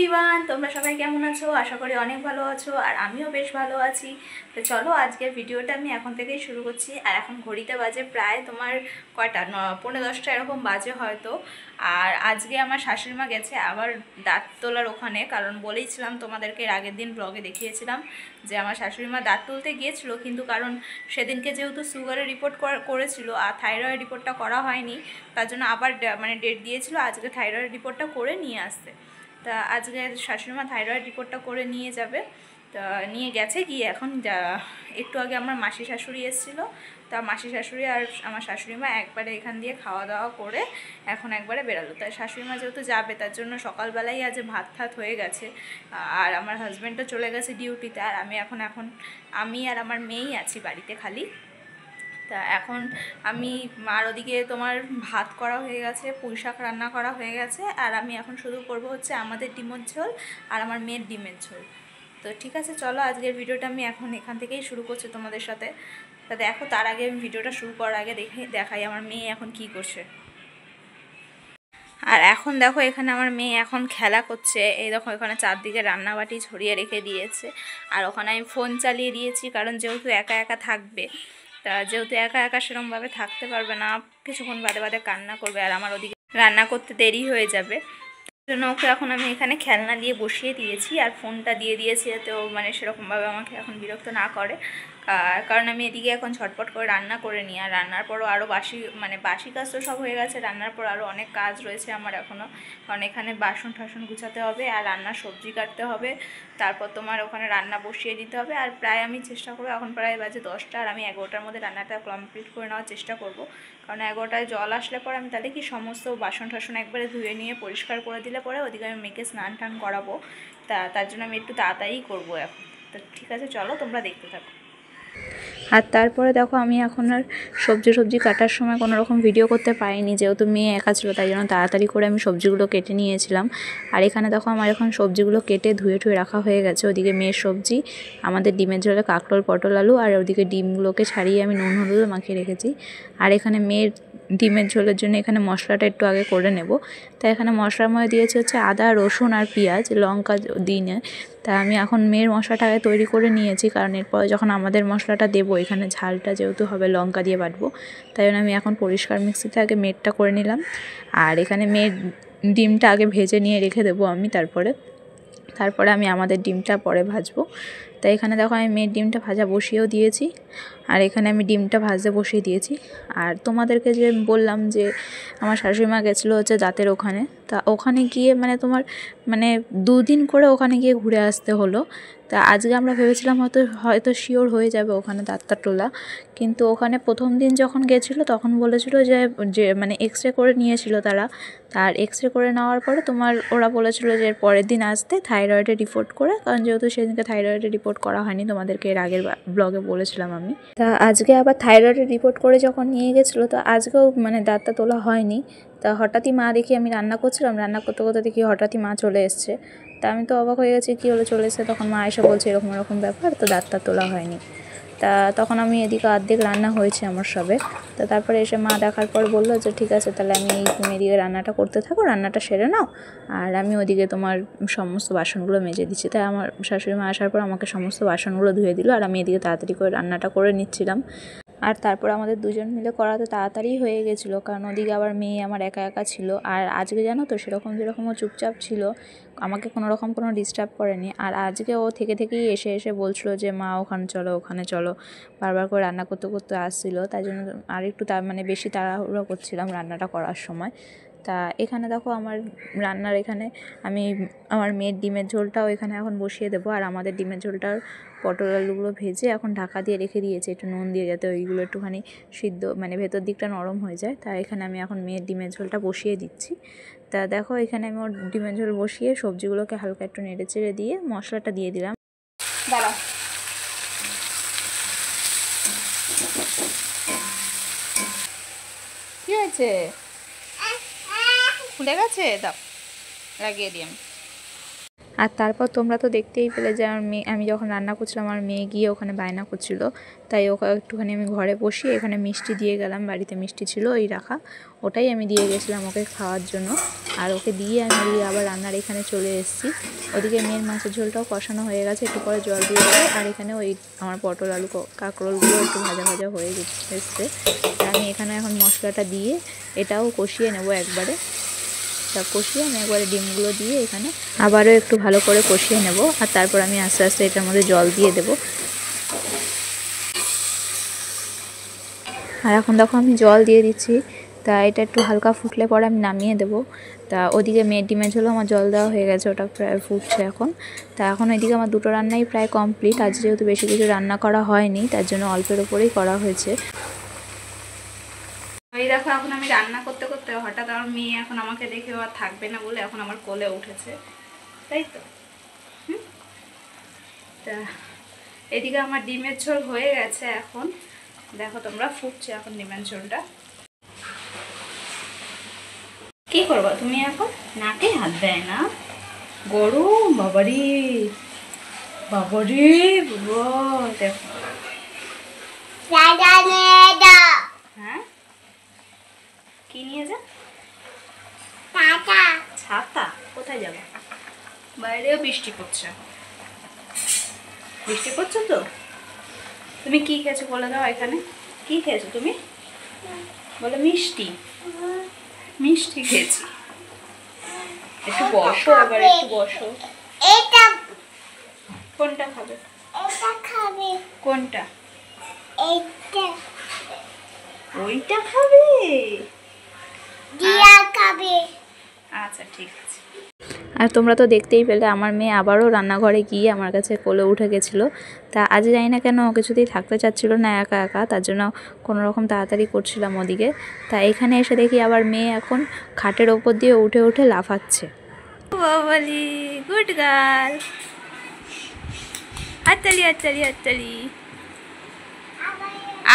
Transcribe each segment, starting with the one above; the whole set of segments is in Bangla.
এভরিওয়ান, তোমরা সবাই কেমন আছো? আশা করি অনেক ভালো আছো আর আমিও বেশ ভালো আছি। তো চলো আজকের ভিডিওটা আমি এখন থেকেই শুরু করছি। আর এখন ঘড়িতে বাজে প্রায় তোমার কয়টা, 9:45 এরকম বাজে হয়তো। আর আজকে আমার শাশুড়ি মা গেছে আবার দাঁত তোলার ওখানে, কারণ বলেইছিলাম তোমাদেরকে, এর আগের দিন ব্লগে দেখিয়েছিলাম যে আমার শাশুড়ি মা দাঁত তুলতে গিয়েছিলো, কিন্তু কারণ সেদিনকে যেহেতু সুগারের রিপোর্ট করেছিল আর থাইরয়েড রিপোর্টটা করা হয়নি, তার জন্য আবার ডেট দিয়েছিল আজকে থাইরয়েড রিপোর্টটা করে নিয়ে আসতে। তা আজকে শাশুড়িমা থাইরয়েড রিপোর্টটা করে নিয়ে যাবে। তা নিয়ে গেছে, গিয়ে এখন একটু আগে আমার মাসি শাশুড়ি এসেছিলো। তা মাসি শাশুড়ি আর আমার শাশুড়িমা একবারে এখান দিয়ে খাওয়া দাওয়া করে এখন একবারে বেরালো। তাই শাশুড়িমা যেহেতু যাবে তার জন্য সকালবেলাই আজ ভাত ঠাত হয়ে গেছে। আর আমার হাজব্যান্ডও চলে গেছে ডিউটিতে, আর আমি আর আমার মেয়েই আছি বাড়িতে খালি। তা এখন আমি মার ওদিকে তোমার ভাত করা হয়ে গেছে, পুঁই শাক রান্না করা হয়ে গেছে, আর আমি এখন শুরু করব হচ্ছে আমাদের ডিমের ঝোল আর আমার মেয়ের ডিমের ঝোল। তো ঠিক আছে, চলো আজকের ভিডিওটা আমি এখন এখান থেকেই শুরু করছি তোমাদের সাথে। তা দেখো, তার আগে আমি ভিডিওটা শুরু করার আগে দেখাই আমার মেয়ে এখন কি করছে। আর এখন দেখো এখানে আমার মেয়ে এখন খেলা করছে। এই দেখো এখানে চারদিকে রান্নাবাটি ছড়িয়ে রেখে দিয়েছে, আর ওখানে আমি ফোন চালিয়ে দিয়েছি, কারণ যেহেতু একা একা থাকবে, তা যেহেতু একা একা সেরকমভাবে থাকতে পারবে না, কিছুক্ষণ বাদে বাদে কান্না করবে, আর আমার ওদিকে রান্না করতে দেরি হয়ে যাবে। জন্য ওকে এখন আমি এখানে খেলনা দিয়ে বসিয়ে দিয়েছি আর ফোনটা দিয়ে দিয়েছি, যাতে ও মানে সেরকমভাবে আমাকে এখন বিরক্ত না করে। কারণ আমি এদিকে এখন ঝটপট করে রান্না করে নিই, আর রান্নার পরও আরও বাসি কাজ তো সব হয়ে গেছে, রান্নার পর আরও অনেক কাজ রয়েছে আমার এখনও। কারণ এখানে বাসন টাসন গুছাতে হবে, আর রান্নার সবজি কাটতে হবে, তারপর তোমার ওখানে রান্না বসিয়ে দিতে হবে। আর প্রায় আমি চেষ্টা করবো, এখন প্রায় বাজে 10টা, আর আমি 11টার মধ্যে রান্নাটা কমপ্লিট করে নেওয়ার চেষ্টা করব। কারণ 11টায় জল আসলে পরে আমি তাহলে কি সমস্ত বাসন টাসন একবারে ধুয়ে নিয়ে পরিষ্কার করে দিলে পরে ওদিকে আমি মেয়েকে স্নান টান করাবো। তার জন্য আমি একটু তাড়াতাড়ি করবো এখন। তো ঠিক আছে, চলো তোমরা দেখতে থাকো। আর তারপরে দেখো আমি এখন আর সবজি কাটার সময় কোনো রকম ভিডিও করতে পারিনি, যেহেতু মেয়ে একা ছিল, তাই জন্য তাড়াতাড়ি করে আমি সবজিগুলো কেটে নিয়েছিলাম। আর এখানে দেখো আমার এখন সবজিগুলো কেটে ধুয়ে রাখা হয়ে গেছে। ওদিকে মেয়ের সবজি, আমাদের ডিমের ঝোলে কাঁকরোল পটল আলু, আর ওদিকে ডিমগুলোকে ছাড়িয়ে আমি নুন হলুদ মাখিয়ে রেখেছি। আর এখানে মেয়ের ডিমের ঝোলের জন্য এখানে মশলাটা একটু আগে করে নেব। তাই এখানে মশলার মধ্যে দিয়েছে হচ্ছে আদা, রসুন আর পেঁয়াজ, লঙ্কা দিই না। তা আমি এখন মেয়ের মশলাটা আগে তৈরি করে নিয়েছি, কারণ এরপরে যখন আমাদের মশলাটা দেবো, এখানে ঝালটা যেহেতু হবে লঙ্কা দিয়ে বাটবো, তাই জন্য আমি এখন পরিষ্কার মিক্সিতে আগে মেয়েরটা করে নিলাম। আর এখানে মেয়ের ডিমটা আগে ভেজে নিয়ে রেখে দেবো আমি, তারপরে আমি আমাদের ডিমটা পরে ভাজবো। তাই এখানে দেখো আমি মেয়ের ডিমটা ভাজা বসিয়েও দিয়েছি, আর এখানে আমি ডিমটা ভাজতে বসিয়ে দিয়েছি। আর তোমাদেরকে যে বললাম যে আমার শাশুড়ি মা গেছিলো হচ্ছে দাঁতের ওখানে, তা ওখানে গিয়ে তোমার 2 দিন করে ওখানে গিয়ে ঘুরে আসতে হলো। তা আজকে আমরা ভেবেছিলাম হয়তো শিওর হয়ে যাবে ওখানে দাঁতটা তোলা, কিন্তু ওখানে প্রথম দিন যখন গেছিলো তখন বলেছিল যে এক্সরে করে নিয়েছিল তারা। তার এক্সরে করে নেওয়ার পরে ওরা বলেছিল যে পরের দিন আসতে থাইরয়েডের রিপোর্ট করে, কারণ যেহেতু সেদিনকে থাইরয়েডের রিপোর্ট করা হয়নি, তোমাদেরকে এর আগের ব্লগে বলেছিলাম আমি। তা আজকে আবার থাইরয়েডের রিপোর্ট করে যখন নিয়ে গেছিলো, তো আজকেও দাঁতটা তোলা হয়নি। তা হঠাৎই মা দেখি, আমি রান্না করছিলাম, রান্না করতে করতে দেখি হঠাৎই মা চলে এসছে। তা আমি তো অবাক হয়ে গেছি, কী হলো চলে এসছে। তখন মা এসে বলছে এরকম ব্যাপার, তো দাঁতটা তোলা হয়নি। তা তখন আমি এদিকে অর্ধেক রান্না হয়েছে আমার সবে। তা তারপরে এসে মা দেখার পর বললো যে ঠিক আছে, তাহলে তুমি এদিকে রান্নাটা করতে থাকো, রান্নাটা সেরে নাও, আর আমি ওদিকে তোমার সমস্ত বাসনগুলো মেজে দিচ্ছি। তাই আমার শাশুড়ি মা আসার পর আমাকে সমস্ত বাসনগুলো ধুয়ে দিল, আর আমি এদিকে তাড়াতাড়ি করে রান্নাটা করে নিচ্ছিলাম। আর তারপর আমাদের দুজন মিলে করাতে তাড়াতাড়ি হয়ে গেছিলো, কারণ ওদিকে আবার মেয়ে আমার একা একা ছিল। আর আজকে জানো তো যেরকম ও চুপচাপ ছিল, আমাকে কোনো ডিস্টার্ব করেনি। আর আজকে ও থেকেই এসে বলছিল যে মা ওখানে চলো, বারবার করে রান্না করতে করতে আসছিলো। তাই জন্য আর একটু বেশি তাড়াহুড়ো করছিলাম রান্নাটা করার সময়। তা এখানে দেখো আমার রান্নার এখানে আমি আমার মেয়ের ডিমের ঝোলটাও এখানে এখন বসিয়ে দেবো, আর আমাদের ডিমের ঝোলটার পটল আলুগুলো ভেজে এখন ঢাকা দিয়ে রেখে দিয়েছি একটু নুন দিয়ে, যাতে ওইগুলো একটুখানি সিদ্ধ ভেতর দিকটা নরম হয়ে যায়। তাই এখানে আমি এখন মেয়ের ডিমের ঝোলটা বসিয়ে দিচ্ছি। তা দেখো এখানে আমি ওর ডিমের ঝোল বসিয়ে সবজিগুলোকে হালকা একটু নেড়ে চেড়ে দিয়ে মশলাটা দিয়ে দিলাম। দাঁড়াও, কি হয়েছে? খুলে গেছে, দাও লাগিয়ে দিই আমি। আর তারপর তোমরা তো দেখতেই পেলে যে আমার মেয়ে, আমি যখন রান্না করছিলাম আমার মেয়ে গিয়ে ওখানে বায়না করছিল, তাই ওকে একটুখানি আমি ঘরে বসিয়ে এখানে মিষ্টি দিয়ে গেলাম। বাড়িতে মিষ্টি ছিল ওই রাখা, ওটাই আমি দিয়ে গেছিলাম ওকে খাওয়ার জন্য। আর ওকে দিয়ে আমি আবার রান্নার এখানে চলে এসেছি। ওদিকে মেয়ের মাছের ঝোলটাও কষানো হয়ে গেছে, একটু পরে জল দিয়ে দেবো। আর এখানে ওই আমার পটল আলু কাঁকরোলগুলো একটু ভাজা ভাজা হয়ে এসছে। আমি এখানে এখন মশলাটা দিয়ে এটাও কষিয়ে নেব একবারে। তা কষিয়ে আমি একবারে ডিমগুলো দিয়ে এখানে আবারও একটু ভালো করে কষিয়ে নেব। আর তারপর আমি আস্তে আস্তে এটার মধ্যে জল দিয়ে দেব। আর এখন দেখো আমি জল দিয়ে দিচ্ছি, তা এটা একটু হালকা ফুটলে পরে আমি নামিয়ে দেব। তা ওদিকে মেয়ের ডিমের ঝোলও আমার জল দেওয়া হয়ে গেছে, ওটা প্রায় ফুটছে এখন। তা এখন ওইদিকে আমার দুটো রান্নাই প্রায় কমপ্লিট। আজ যেহেতু বেশি কিছু রান্না করা হয়নি তার জন্য অল্পের ওপরেই করা হয়েছে। এই দেখো এখন আমি রান্না করতে করতে হঠাৎ আমার মেয়ে এখন আমাকে দেখে আর থাকবে না বলে এখন আমার কোলে উঠেছে, তাই তো। তা এদিকে আমার ডিমের ঝোল হয়ে গেছে, এখন দেখো তোমরা ফুটছে এখন ডিমের ঝোলটা। কি করবো তুমি এখন? নাকে হাত দেয় না, গরম বাবারি বাবারি বাবা। দেখো হ্যাঁ কি নিয়ে যা? ছাতা? কোথায় যাবে? বাইরেও বৃষ্টি পড়ছে। বৃষ্টি পড়ছে তো। তুমি কি খেয়েছো বলে দাও, এখানে কি খেয়েছো তুমি? বলো মিষ্টি। মিষ্টি খেয়েছি। একটু বসো, আবার একটু বসো। কোনটা খাবে? কোনটা? ওইটা খাবে? আচ্ছা ঠিক আছে। আর তোমরা তো দেখতেই পেলে আমার মেয়ে আবারও রান্নাঘরে গিয়ে আমার কাছে কোলে উঠে গেছিলো। তা আজ জানি না কেন ও কিছুতেই থাকতে চাচ্ছিল না একা একা, তার জন্য কোনো রকম তাড়াতাড়ি করছিলাম ওদিকে। তা এখানে এসে দেখি আবার মেয়ে এখন খাটের ওপর দিয়ে উঠে উঠে লাফাচ্ছে। বাবালি গুড গার্ল, হাততালি হাততালি হাততালি।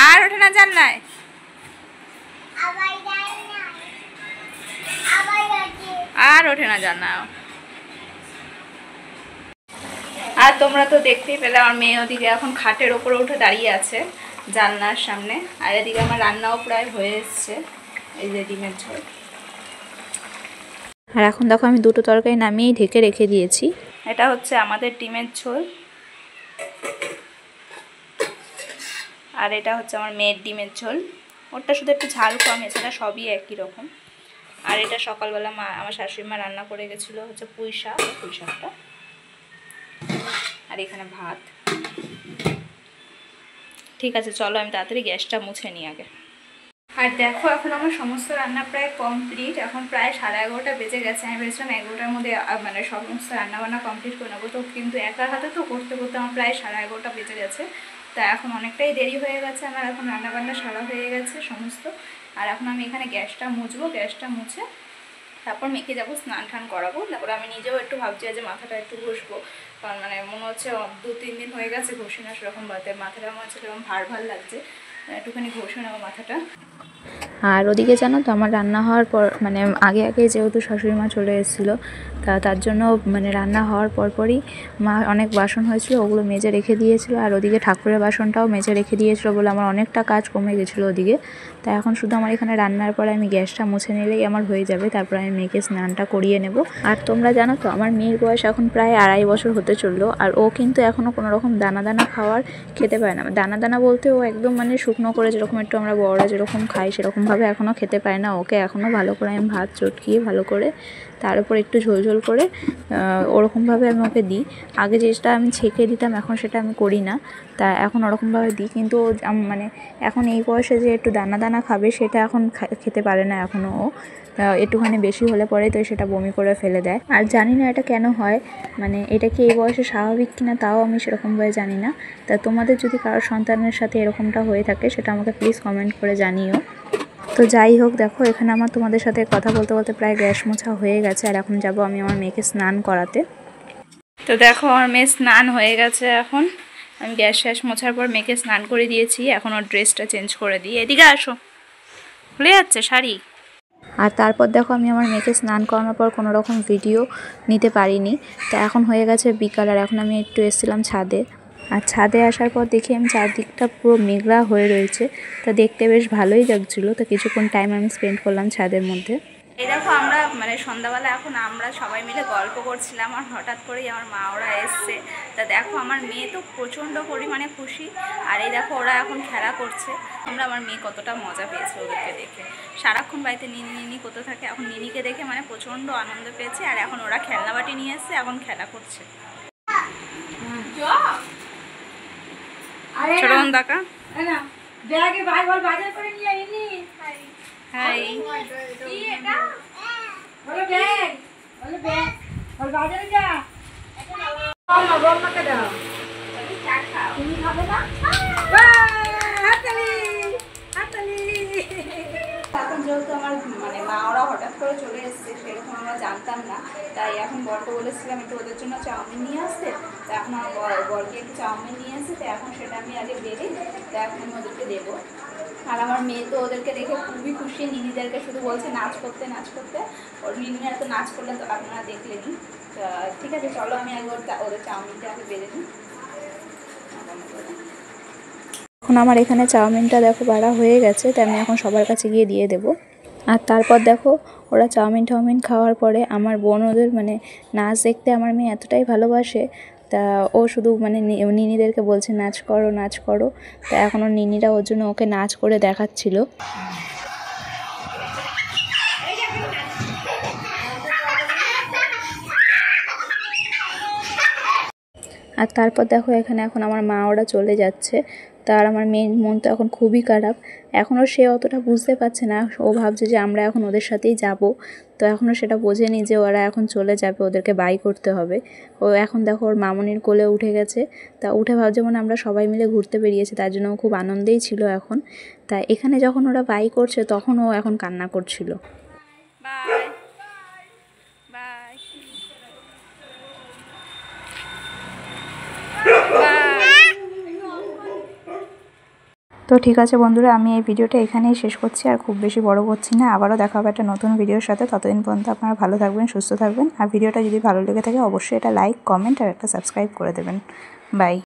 আর ওঠে না জানলায়, আর ওঠে না জানলা। আর তোমরা তো দেখতেই পেলে আমার মেয়ে ওদিকে এখন খাটের ওপরে উঠে দাঁড়িয়ে আছে জানলার সামনে। আর এদিকে আমার রান্নাও প্রায় হয়ে এসছে, এই যে ডিমের ঝোল। আর এখন দেখো আমি দুটো তরকারি নামিয়েই ঢেকে রেখে দিয়েছি। এটা হচ্ছে আমাদের ডিমের ঝোল, আর এটা হচ্ছে আমার মেয়ের ডিমের ঝোল। ওটা শুধু একটু ঝাল কম, এছাড়া সবই একই রকম। আর এটা সকালবেলা আমার শাশুড়ি মা রান্না করে গেছিলো হচ্ছে পুঁই শাকটা। আর এখানে ভাত। ঠিক আছে চলো আমি তাড়াতাড়ি গ্যাসটা মুছে নিই আগে। আর দেখো এখন আমার সমস্ত রান্না প্রায় কমপ্লিট, এখন প্রায় 11:30 বেজে গেছে। আমি ভেবেছিলাম 11টার মধ্যে মানে সমস্ত রান্নাবান্না কমপ্লিট করে নেবো, তো কিন্তু একার হাতে তো করতে করতে আমার প্রায় 11:30 বেজে গেছে। তা এখন অনেকটাই দেরি হয়ে গেছে, আমার এখন রান্নাবান্না সারা হয়ে গেছে সমস্ত। আর এখন আমি এখানে গ্যাসটা মুছবো, গ্যাসটা মুছে তারপর মেখে যাবো, স্নান টান করাবো। তারপর আমি নিজেও একটু ভাবছি যে মাথাটা একটু ঘষবো, কারণ মানে মনে হচ্ছে 2-3 দিন হয়ে গেছে ঘষি না সেরকম বাতে, মাথাটা আমার হচ্ছে সেরকম ভার ভার লাগছে, একটুখানি ঘষে নেবো মাথাটা। আর ওদিকে জানো তো আমার রান্না হওয়ার পর মানে আগে যেহেতু শাশুড়ি মা চলে এসেছিলো, তার জন্য মানে রান্না হওয়ার পরপরই মা অনেক বাসন হয়েছিল ওগুলো মেজে রেখে দিয়েছিল। আর ওদিকে ঠাকুরের বাসনটাও মেজে রেখে দিয়েছিলো বলে আমার অনেকটা কাজ কমে গেছিলো ওদিকে। তা এখন শুধু আমার এখানে রান্নার পরে আমি গ্যাসটা মুছে নিলেই আমার হয়ে যাবে, তারপর আমি মেয়েকে স্নানটা করিয়ে নেব। আর তোমরা জানো তো আমার মেয়ের বয়স এখন প্রায় 2.5 বছর হতে চললো, আর ও কিন্তু এখনও কোনো রকম দানা খাওয়ার খেতে পারে না। দানা বলতে ও একদম মানে শুকনো করে যেরকম একটু আমরা বড়রা যেরকম খাই সেরকমভাবে এখনও খেতে পারে না। ওকে এখনও ভালো করে আমি ভাত চটকিয়ে ভালো করে তার উপর একটু ঝোল করে ওরকমভাবে আমি ওকে দিই। আগে যেটা আমি ছেঁকে দিতাম এখন সেটা আমি করি না, তা এখন ওরকমভাবে দিই। কিন্তু মানে এখন এই বয়সে যে একটু দানা খাবে সেটা এখন খেতে পারে না এখনও। ও একটুখানি বেশি হলে পরে তো সেটা বমি করে ফেলে দেয়। আর জানি না এটা কেন হয়, মানে এটা কি এই বয়সে স্বাভাবিক কিনা তাও আমি সেরকমভাবে জানি না। তা তোমাদের যদি কারোর সন্তানের সাথে এরকমটা হয়ে থাকে সেটা আমাকে প্লিজ কমেন্ট করে জানিও। তো যাই হোক দেখো এখানে আমার তোমাদের সাথে কথা বলতে বলতে প্রায় গ্যাস মোছা হয়ে গেছে। আর এখন যাব আমি আমার মেয়েকে স্নান করাতে। তো দেখো আমার মেয়ে স্নান হয়ে গেছে, এখন আমি গ্যাস মোছার পর মেয়েকে স্নান করে দিয়েছি। এখন ওর ড্রেসটা চেঞ্জ করে দিই। এদিকে আসো, খুলে যাচ্ছে শাড়ি। আর তারপর দেখো আমি আমার মেয়েকে স্নান করানোর পর কোনো রকম ভিডিও নিতে পারিনি। তা এখন হয়ে গেছে বিকাল, আর এখন আমি একটু এসেছিলাম ছাদে। আর ছাদে আসার পর দেখি আমি চারদিকটা পুরো মেঘলা হয়ে রয়েছে, তা দেখতে বেশ ভালোই লাগছিলো। তো কিছুক্ষণ টাইম আমি স্পেন্ড করলাম ছাদের মধ্যে। এই দেখো আমরা সন্ধ্যাবেলা এখন আমরা সবাই মিলে গল্প করছিলাম, আর হঠাৎ করেই আমার মা ওরা এসছে। তা দেখো আমার মেয়ে তো প্রচণ্ড পরিমাণে খুশি, আর এই দেখো ওরা এখন খেলা করছে। আমার মেয়ে কতটা মজা পেয়েছে ওদেরকে দেখে, সারাক্ষণ বাড়িতে নিনি করতে থাকে, এখন নিনিকে দেখে প্রচণ্ড আনন্দ পেয়েছে। আর এখন ওরা খেলনাবাটি নিয়ে এসছে, এখন খেলা করছে। ছোট দাকা ব্যাগে বাজার করে নিয়ে আইনি। হাই কি এটা বলো ব্যাগ, বলো ব্যাগ ওর বাজারে যা। মামা বম্মাকে দাও, তুমি চা খাও। তুমি খাবে না? হাততালি হাততালি। এখন যেহেতু আমার মা ওরা হঠাৎ করে চলে এসছে, সেরকম আমরা জানতাম না, তাই এখন বরকে বলেছিলাম একটু ওদের জন্য চাউমিন নিয়ে আসতে। তো এখন আমার বরকে একটু চাউমিন নিয়ে আসছে, তো এখন সেটা আমি আগে বেড়ে তো এখন আমি ওদেরকে দেবো। আর আমার মেয়ে তো ওদেরকে দেখে খুবই খুশি, নিনিদেরকে শুধু বলছে নাচ করতে নাচ করতে। ওর নিনিরা তো নাচ করলে তো আপনারা দেখলেনি। ঠিক আছে, চলো আমি আগে ওদের চাউমিনটা আগে বেড়ে নিই। এখন আমার এখানে চাউমিনটা দেখো বাড়া হয়ে গেছে, তাই আমি এখন সবার কাছে গিয়ে দিয়ে দেবো। আর তারপর দেখো ওরা চাউমিন খাওয়ার পরে আমার বোন ওদের নাচ দেখতে আমার মেয়ে এতটাই ভালোবাসে, তা ও শুধু নিনিদেরকে বলছে নাচ করো নাচ করো। তা এখন ওর নিনিরা ওর জন্য ওকে নাচ করে দেখাচ্ছিল। আর তারপর দেখো এখানে এখন আমার মা ওরা চলে যাচ্ছে, তার আমার মেয়ের মন তো এখন খুবই খারাপ। এখনও সে অতটা বুঝতে পারছে না, ও ভাবছে যে আমরা এখন ওদের সাথেই যাব। তো এখনও সেটা বোঝেনি যে ওরা এখন চলে যাবে, ওদেরকে বাই করতে হবে। ও এখন দেখো ওর মামনির কোলে উঠে গেছে, তা উঠে ভাবছে আমরা সবাই মিলে ঘুরতে বেরিয়েছি, তার জন্য ও খুব আনন্দেই ছিল এখন। তা এখানে যখন ওরা বাই করছে তখন ও এখন কান্না করছিল। Bye bye. তো ঠিক আছে বন্ধুরা, আমি এই ভিডিওটা এখানেই শেষ করছি, আর খুব বেশি বড় করছি না। আবারও দেখা হবে একটা নতুন ভিডিওর সাথে। ততদিন পর্যন্ত আপনারা ভালো থাকবেন, সুস্থ থাকবেন। আর ভিডিওটা যদি ভালো লেগে থাকে অবশ্যই এটা লাইক, কমেন্ট আর একটা সাবস্ক্রাইব করে দেবেন। বাই।